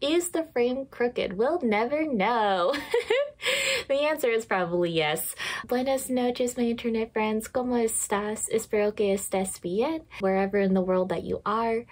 Is the frame crooked? We'll never know. The answer is probably yes. Buenas noches, my internet friends. ¿Cómo estás? Espero que estés bien. Wherever in the world that you are.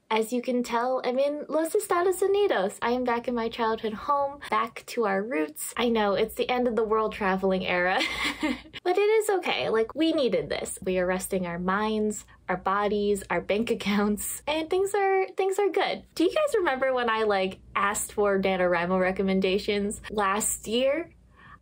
As you can tell, I'm in Los Estados Unidos. I am back in my childhood home, back to our roots. I know, it's the end of the world traveling era. But it is okay, like, we needed this. We are resting our minds, our bodies, our bank accounts, and things are good. Do you guys remember when I, like, asked for NaNoWriMo recommendations last year?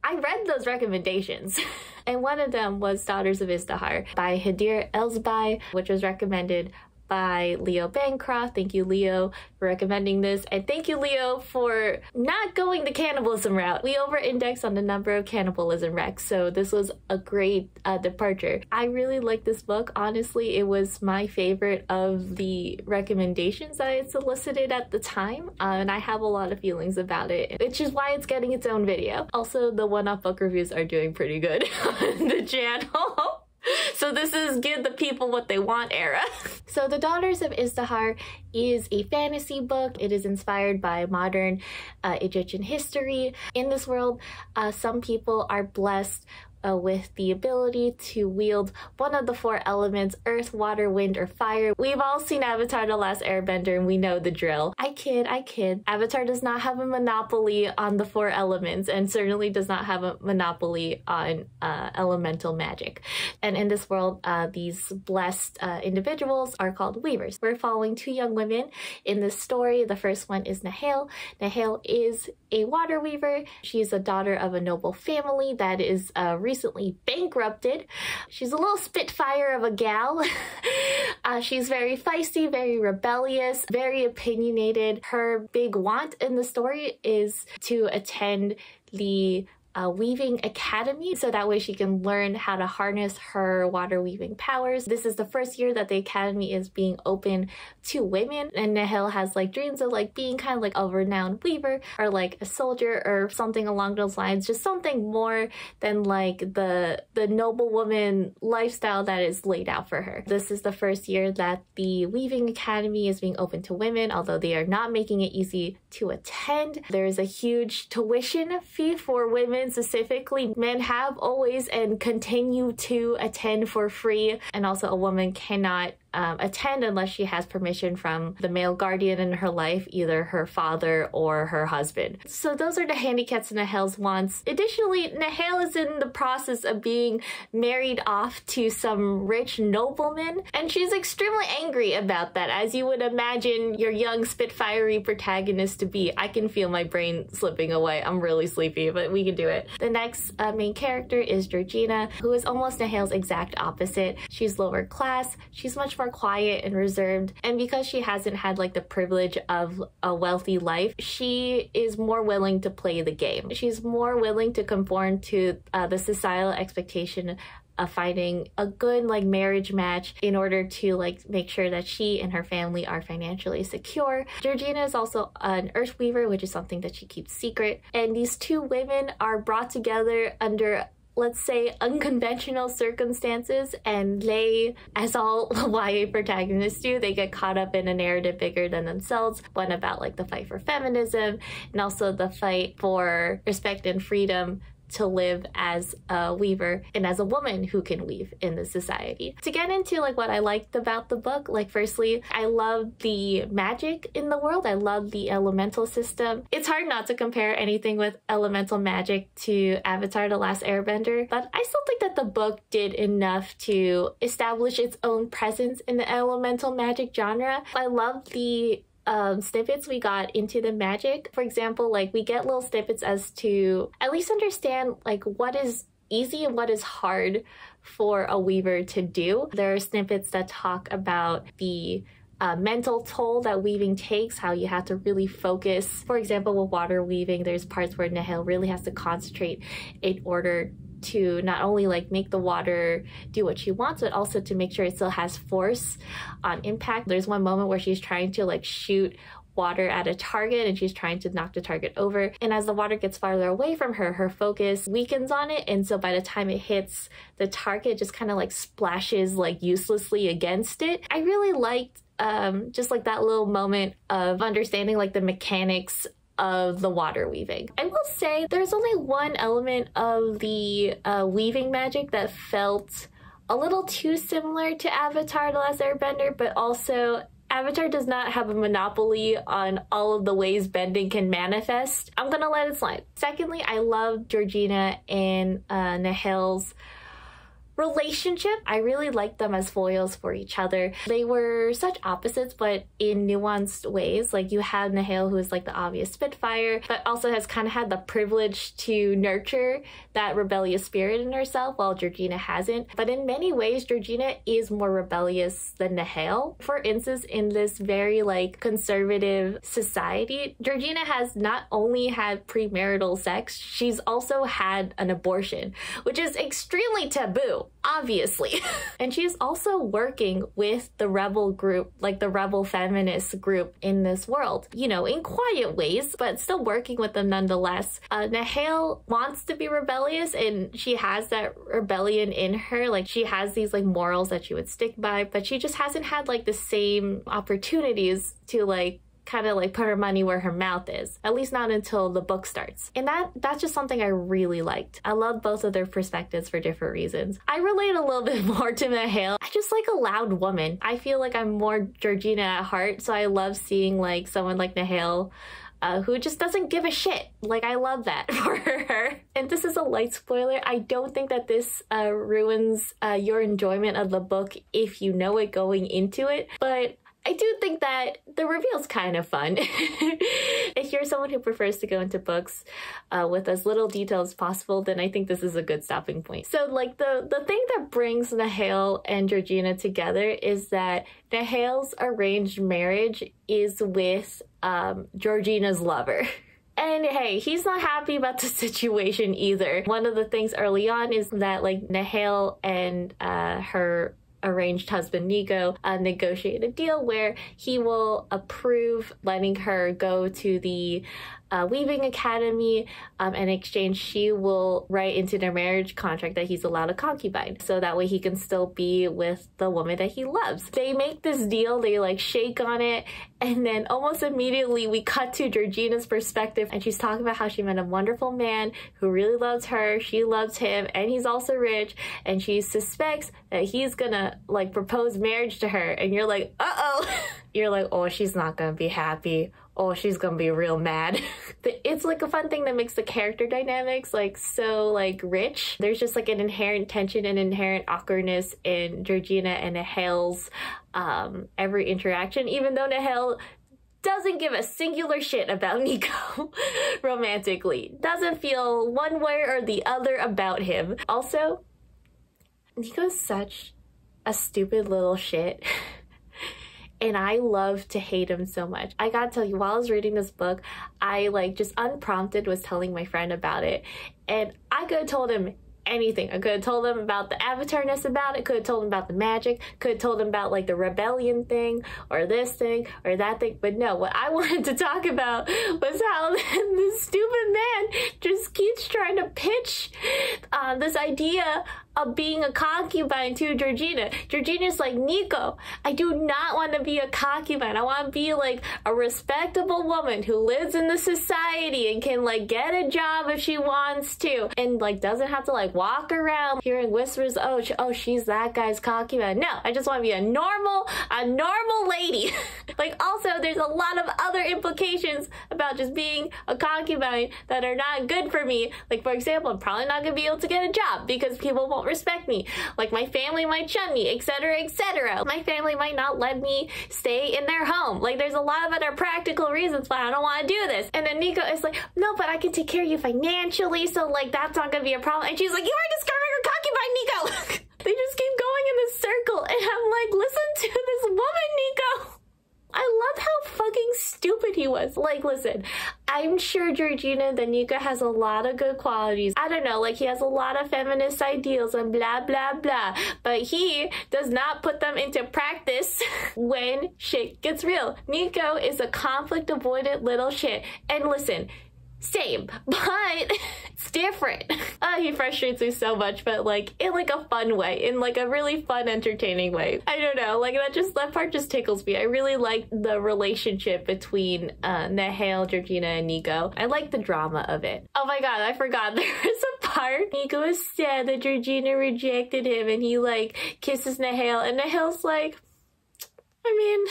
I read those recommendations. And one of them was Daughters of Izdihar by Hadeer Elsbai, which was recommended by Leo Bancroft. Thank you, Leo, for recommending this. And thank you, Leo, for not going the cannibalism route. We over-index on the number of cannibalism wrecks, so this was a great departure. I really like this book. Honestly, it was my favorite of the recommendations that I had solicited at the time, and I have a lot of feelings about it, which is why it's getting its own video. Also, the one-off book reviews are doing pretty good on the channel. So this is give the people what they want era. So The Daughters of Izdihar is a fantasy book. It is inspired by modern Egyptian history. In this world, some people are blessed with the ability to wield one of the four elements: earth, water, wind, or fire. We've all seen Avatar: The Last Airbender and we know the drill. I kid. Avatar does not have a monopoly on the four elements and certainly does not have a monopoly on elemental magic. And in this world, these blessed individuals are called weavers. We're following two young women in this story. The first one is Nahale. Nahale is a water weaver. She's a daughter of a noble family that is recently bankrupted. She's a little spitfire of a gal. She's very feisty, very rebellious, very opinionated. Her big want in the story is to attend the weaving academy, so that way she can learn how to harness her water weaving powers. This is the first year that the academy is being open to women, and Nahale has like dreams of like being kind of like a renowned weaver or like a soldier or something along those lines, just something more than like the noblewoman lifestyle that is laid out for her. This is the first year that the weaving academy is being open to women, although they are not making it easy to attend. There is a huge tuition fee for women specifically. Men have always and continue to attend for free, and also a woman cannot attend unless she has permission from the male guardian in her life, either her father or her husband. So those are the handicaps Nahale's wants. Additionally, Nahale is in the process of being married off to some rich nobleman, and she's extremely angry about that, as you would imagine your young spitfiery protagonist to be. I can feel my brain slipping away. I'm really sleepy, but we can do it. The next main character is Georgina, who is almost Nahale's exact opposite. She's lower class. She's much more quiet and reserved, and because she hasn't had like the privilege of a wealthy life, she is more willing to play the game. She's more willing to conform to the societal expectation of finding a good like marriage match in order to like make sure that she and her family are financially secure. Georgina is also an earth weaver, which is something that she keeps secret, and these two women are brought together under, let's say, unconventional circumstances, and they, as all YA protagonists do, they get caught up in a narrative bigger than themselves, one about like the fight for feminism and also the fight for respect and freedom to live as a weaver and as a woman who can weave in the society. To get into like what I liked about the book, like firstly, I love the magic in the world. I love the elemental system. It's hard not to compare anything with elemental magic to Avatar: The Last Airbender, but I still think that the book did enough to establish its own presence in the elemental magic genre. I love the snippets we got into the magic. For example, like we get little snippets as to at least understand like what is easy and what is hard for a weaver to do. There are snippets that talk about the mental toll that weaving takes, how you have to really focus. For example, with water weaving, there's parts where Nahale really has to concentrate in order to not only like make the water do what she wants, but also to make sure it still has force on impact. There's one moment where she's trying to like shoot water at a target and she's trying to knock the target over, and as the water gets farther away from her, her focus weakens on it, and so by the time it hits the target, it just kind of like splashes like uselessly against it. I really liked just like that little moment of understanding like the mechanics of the water weaving. I will say there's only one element of the weaving magic that felt a little too similar to Avatar: The Last Airbender, but also Avatar does not have a monopoly on all of the ways bending can manifest. I'm gonna let it slide. Secondly, I love Georgina and Nahel's relationship. I really liked them as foils for each other. They were such opposites, but in nuanced ways. Like, you have Nahel, who is like the obvious Spitfire, but also has kind of had the privilege to nurture that rebellious spirit in herself, while Georgina hasn't. But in many ways, Georgina is more rebellious than Nahel. For instance, in this very like conservative society, Georgina has not only had premarital sex, she's also had an abortion, which is extremely taboo, obviously. And she's also working with the rebel group, like the rebel feminist group in this world, you know, in quiet ways, but still working with them nonetheless. Nahel wants to be rebellious, and she has that rebellion in her. Like, she has these like morals that she would stick by, but she just hasn't had like the same opportunities to like kind of like put her money where her mouth is, at least not until the book starts. And that's just something I really liked. I love both of their perspectives for different reasons. I relate a little bit more to Nahel. I just like a loud woman. I feel like I'm more Georgina at heart, so I love seeing like someone like Nahel who just doesn't give a shit. Like, I love that for her. And this is a light spoiler. I don't think that this ruins your enjoyment of the book if you know it going into it, but I do think that the reveal's kind of fun. If you're someone who prefers to go into books with as little detail as possible, then I think this is a good stopping point. So like the thing that brings Nahel and Georgina together is that Nahel's arranged marriage is with Georgina's lover. And hey, he's not happy about the situation either. One of the things early on is that like Nahel and her arranged husband Nico negotiate a deal where he will approve letting her go to the weaving academy. In exchange, she will write into their marriage contract that he's allowed a concubine, so that way he can still be with the woman that he loves. They make this deal, they like shake on it, and then almost immediately we cut to Georgina's perspective, and she's talking about how she met a wonderful man who really loves her, she loves him, and he's also rich, and she suspects that he's gonna like propose marriage to her, and you're like, uh-oh. You're like, oh, she's not gonna be happy. Oh, she's gonna be real mad. It's like a fun thing that makes the character dynamics like so like rich. There's just like an inherent tension and inherent awkwardness in Georgina and Nahel's every interaction, even though Nahel doesn't give a singular shit about Nico romantically. Doesn't feel one way or the other about him. Also, Nico's such a stupid little shit. And I love to hate him so much. I gotta tell you, while I was reading this book, I like just unprompted was telling my friend about it. And I could have told him anything. I could have told him about the avatarness about it, could have told him about the magic, could have told him about like the rebellion thing or this thing or that thing. But no, what I wanted to talk about was how this stupid man just keeps trying to pitch this idea of being a concubine to Georgina. Georgina's like, Nico, I do not want to be a concubine. I want to be like a respectable woman who lives in the society and can like get a job if she wants to, and like doesn't have to like walk around hearing whispers, oh she's that guy's concubine. No, I just want to be a normal lady. Like, also there's a lot of other implications about just being a concubine that are not good for me. Like, for example, I'm probably not gonna be able to get a job because people won't respect me. Like, my family might shun me, etc., etc. My family might not let me stay in their home. Like, there's a lot of other practical reasons why I don't want to do this. And then Nico is like, no, but I can take care of you financially, so like that's not gonna be a problem. And she's like, you are discovering a concubine, Nico. They just keep going in this circle, and I'm like, listen to this woman, Nico. I love how fucking stupid he was. Like, listen, I'm sure Georgina the Nico has a lot of good qualities. I don't know, like he has a lot of feminist ideals and blah, blah, blah. But he does not put them into practice when shit gets real. Nico is a conflict avoidant little shit. And listen, same, but it's different. He frustrates me so much, but like in like a fun way, in like a really fun, entertaining way. I don't know, like that part just tickles me. I really like the relationship between Nahale, Georgina, and Nico. I like the drama of it. Oh my god, I forgot there was a part. Nico is sad that Georgina rejected him, and he like kisses Nahale, and Nahale's like, I mean,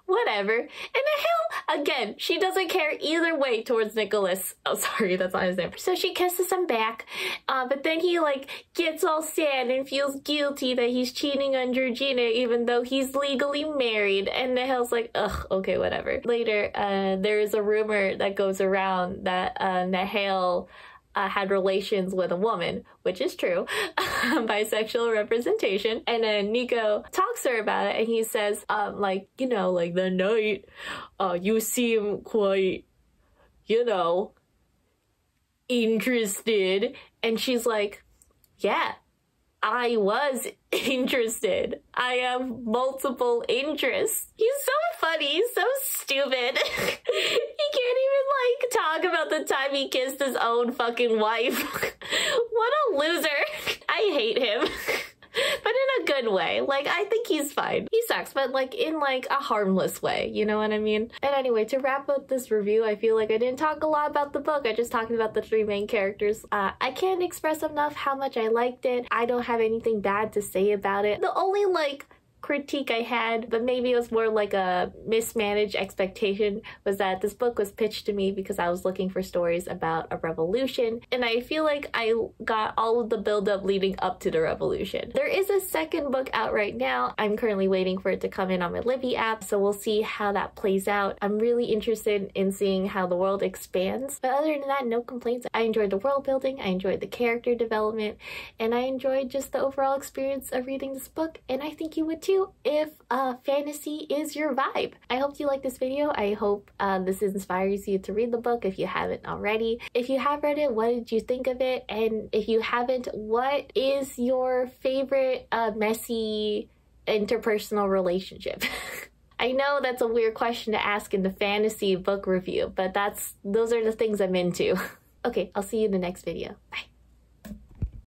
whatever. And Nahale, again, she doesn't care either way towards Nicholas. Oh, sorry, that's not his name. So she kisses him back, but then he like gets all sad and feels guilty that he's cheating on Georgina even though he's legally married. And Nahale's like, ugh, okay, whatever. Later, there is a rumor that goes around that Nahale had relations with a woman, which is true, bisexual representation. And then Nico talks to her about it, and he says, like, you know, like the night, you seem quite, you know, interested. And she's like, yeah, I was interested. I have multiple interests. He's so funny. He's so stupid. He can't even like talk about the time he kissed his own fucking wife. What a loser. I hate him. But in a good way. Like, I think he's fine. He sucks, but like in like a harmless way, you know what I mean? And anyway, to wrap up this review, I feel like I didn't talk a lot about the book. I just talked about the 3 main characters. I can't express enough how much I liked it. I don't have anything bad to say about it. The only like critique I had, but maybe it was more like a mismanaged expectation, was that this book was pitched to me because I was looking for stories about a revolution, and I feel like I got all of the buildup leading up to the revolution. There is a second book out right now. I'm currently waiting for it to come in on my Libby app, so we'll see how that plays out. I'm really interested in seeing how the world expands, but other than that, no complaints. I enjoyed the world building, I enjoyed the character development, and I enjoyed just the overall experience of reading this book, and I think you would too if fantasy is your vibe. I hope you like this video. I hope this inspires you to read the book if you haven't already. If you have read it, what did you think of it? And if you haven't, what is your favorite messy interpersonal relationship? I know that's a weird question to ask in the fantasy book review, but those are the things I'm into. Okay, I'll see you in the next video. Bye.